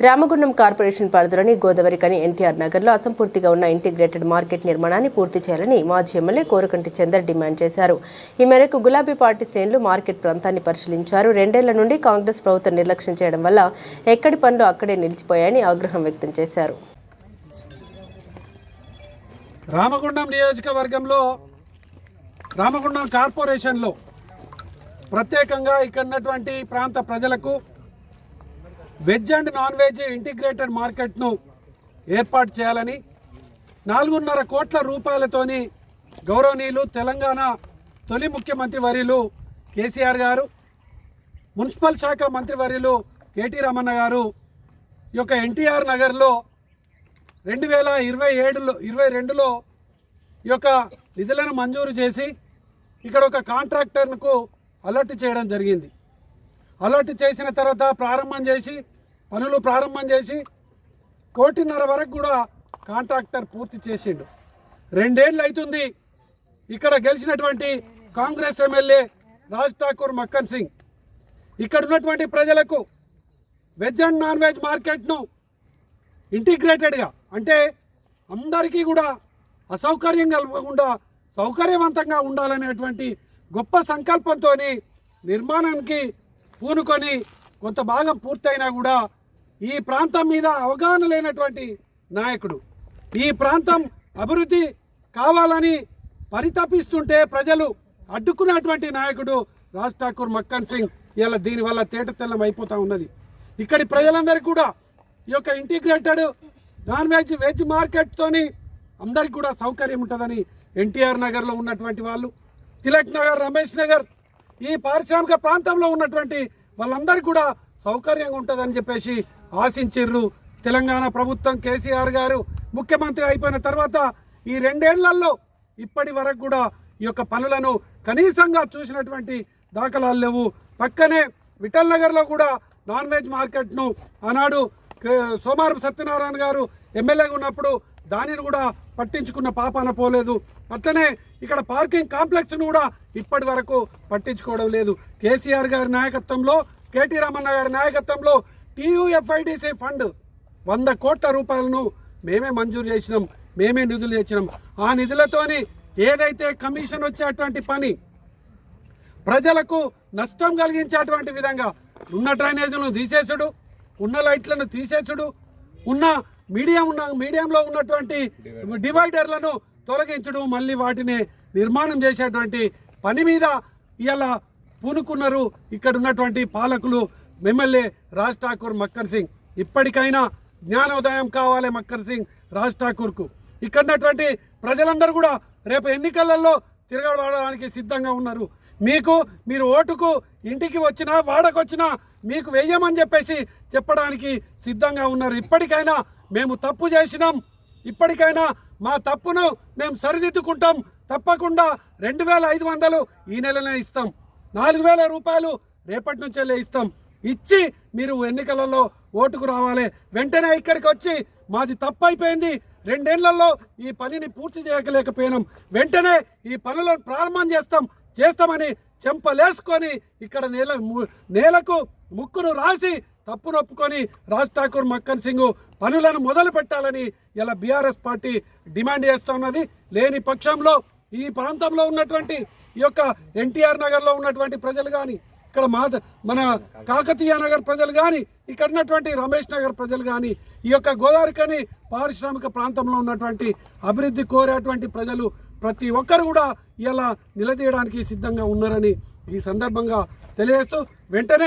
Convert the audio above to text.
Ramagundam corporation పరిధిలోని గోదావరికని ఎన్టీఆర్ నగర్లో అసంపూర్తిగా ఉన్న ఇంటిగ్రేటెడ్ మార్కెట్ నిర్మాణాన్ని పూర్తి చేయాలని మాజీ ఎమ్మెల్యే కోరకంటి చందర్ డిమాండ్ చేశారు. ఈ మేరకు గులాబీ పార్టీ శ్రేణులు మార్కెట్ ప్రాంతాన్ని పరిశీలించారు. 2 ఏళ్ల నుండి కాంగ్రెస్ ప్రభుత్వం నిర్లక్ష్యం చేయడం వల్ల ఎక్కడి పనులు అక్కడే నిలిచిపోయాయని ఆగ్రహం వ్యక్తం చేశారు. రామగుండం నియోజకవర్గంలో రామగుండం కార్పొరేషన్లో ప్రత్యేకంగా ఇక్కడున్నటువంటి ప్రాంత ప్రజలకు veg and non veg integrated మార్కెట్ను ఏర్పాటు చేయాలని 4.5 కోట్ల రూపాయలతోని గౌరవనీయులు తెలంగాణ తొలి ముఖ్యమంత్రి వర్యులు కేసీఆర్ గారు, మున్సిపల్ శాఖ మంత్రి వర్యులు కేటీ రామన్న గారు ఈ యొక్క ఎన్టీఆర్ నగర్లో 2022లో ఈ యొక్క నిధులను మంజూరు చేసి ఇక్కడ ఒక కాంట్రాక్టర్కు అలర్ట్ చేయడం జరిగింది. అలర్ట్ చేసిన తర్వాత పనులు ప్రారంభం చేసి 1.5 కోటి వరకు కూడా కాంట్రాక్టర్ పూర్తి చేసిండు. 2 ఏళ్ళు అవుతుంది. ఇక్కడ గెలిచినటువంటి కాంగ్రెస్ ఎమ్మెల్యే రాజ్ ఠాకూర్ మక్కన్ సింగ్ ఇక్కడ ఉన్నటువంటి ప్రజలకు వెజ్ అండ్ నాన్ వెజ్ మార్కెట్ను ఇంటిగ్రేటెడ్గా, అంటే అందరికీ కూడా అసౌకర్యం కలగకుండా సౌకర్యవంతంగా ఉండాలనేటువంటి గొప్ప సంకల్పంతో నిర్మాణానికి పూనుకొని కొంత భాగం పూర్తయినా కూడా ఈ ప్రాంతం మీద అవగాహన లేనటువంటి నాయకుడు, ఈ ప్రాంతం అభివృద్ధి కావాలని పరితపిస్తుంటే ప్రజలు అడ్డుకున్నటువంటి నాయకుడు రాజ్ ఠాకూర్ మక్కన్ సింగ్ ఇలా దీనివల్ల తేటతెల్లం అయిపోతూ ఉన్నది. ఇక్కడి ప్రజలందరికీ కూడా ఈ యొక్క ఇంటిగ్రేటెడ్ నాన్ వెజ్ మార్కెట్తోని అందరికి కూడా సౌకర్యం ఉంటుందని ఎన్టీఆర్ నగర్లో ఉన్నటువంటి వాళ్ళు, తిలక్ నగర్, రమేష్ నగర్ ఈ పారిశ్రామిక ప్రాంతంలో ఉన్నటువంటి వాళ్ళందరికీ కూడా సౌకర్యంగా ఉంటుందని చెప్పేసి ఆశించిర్రు. తెలంగాణ ప్రభుత్వం కేసీఆర్ గారు ముఖ్యమంత్రి అయిపోయిన తర్వాత ఈ 2 ఏళ్లలో ఇప్పటి వరకు కూడా ఈ యొక్క పనులను కనీసంగా చూసినటువంటి దాఖలాలు లేవు. పక్కనే విఠల్ నగర్లో కూడా నాన్ వెజ్ మార్కెట్ను ఆనాడు సోమారు సత్యనారాయణ గారు ఎమ్మెల్యేగా ఉన్నప్పుడు దానిని కూడా పట్టించుకున్న పాపాన పోలేదు. అట్లనే ఇక్కడ పార్కింగ్ కాంప్లెక్స్ను కూడా ఇప్పటి వరకు పట్టించుకోవడం లేదు. కేసీఆర్ గారి నాయకత్వంలో, కేటీ రామన్న గారి నాయకత్వంలో TUFIDC ఫండ్ 100 కోట్ల రూపాయలను మేమే మంజూరు చేసినాం, మేమే నిధులు తెచ్చినాం. ఆ నిధులతోని ఏదైతే కమిషన్ వచ్చేటువంటి పని ప్రజలకు నష్టం కలిగించేటువంటి విధంగా ఉన్న డ్రైనేజీలను తీసేసుడు, ఉన్న లైట్లను తీసేసుడు, ఉన్న మీడియంలో ఉన్నటువంటి డివైడర్లను తొలగించడం, మళ్ళీ వాటిని నిర్మాణం చేసేటువంటి పని మీద ఇలా పూనుకున్నారు ఇక్కడ ఉన్నటువంటి పాలకులు. ఎమ్మెల్యే రాజ్ ఠాకూర్ మక్కన్ సింగ్ ఇప్పటికైనా జ్ఞానోదయం కావాలి మక్కన్ సింగ్ రాజ్ ఠాకూర్కు. ఇక్కడ ఉన్నటువంటి ప్రజలందరూ కూడా రేపు ఎన్నికలలో తిరగబడడానికి సిద్ధంగా ఉన్నారు. మీరు ఓటుకు ఇంటికి వచ్చినా వాడకొచ్చినా మీకు వెయ్యమని చెప్పేసి చెప్పడానికి సిద్ధంగా ఉన్నారు. ఇప్పటికైనా మేము తప్పు చేసినాం, ఇప్పటికైనా మా తప్పును మేము సరిదిద్దుకుంటాం. తప్పకుండా 2500 ఈ నెలనే ఇస్తాం, 4000 రూపాయలు రేపటి నుంచే ఇస్తాం. ఇచ్చి మీరు ఎన్నికలలో ఓటుకు రావాలి. వెంటనే ఇక్కడికి వచ్చి మాది తప్పు అయిపోయింది, 2 ఏళ్లలో ఈ పనిని పూర్తి చేయలేకపోయినాం, వెంటనే ఈ పనులను ప్రారంభం చేస్తామని చెంపలేసుకొని ఇక్కడ నేలకు ముక్కును రాసి తప్పును ఒప్పుకొని రాజ్ ఠాకూర్ మక్కన్ సింగ్ పనులను మొదలు పెట్టాలని ఇలా బీఆర్ఎస్ పార్టీ డిమాండ్ చేస్తున్నది. లేని పక్షంలో ఈ ప్రాంతంలో ఉన్నటువంటి ఈ యొక్క ఎన్టీఆర్ నగర్లో ఉన్నటువంటి ప్రజలు కానీ, ఇక్కడ మన కాకతీయ నగర్ ప్రజలు కానీ, ఇక్కడ ఉన్నటువంటి రమేష్ నగర్ ప్రజలు కానీ, ఈ యొక్క గోదావరికని పారిశ్రామిక ప్రాంతంలో ఉన్నటువంటి అభివృద్ధి కోరేటువంటి ప్రజలు ప్రతి ఒక్కరు కూడా ఇలా నిలదీయడానికి సిద్ధంగా ఉన్నారని ఈ సందర్భంగా తెలియజేస్తూ వెంటనే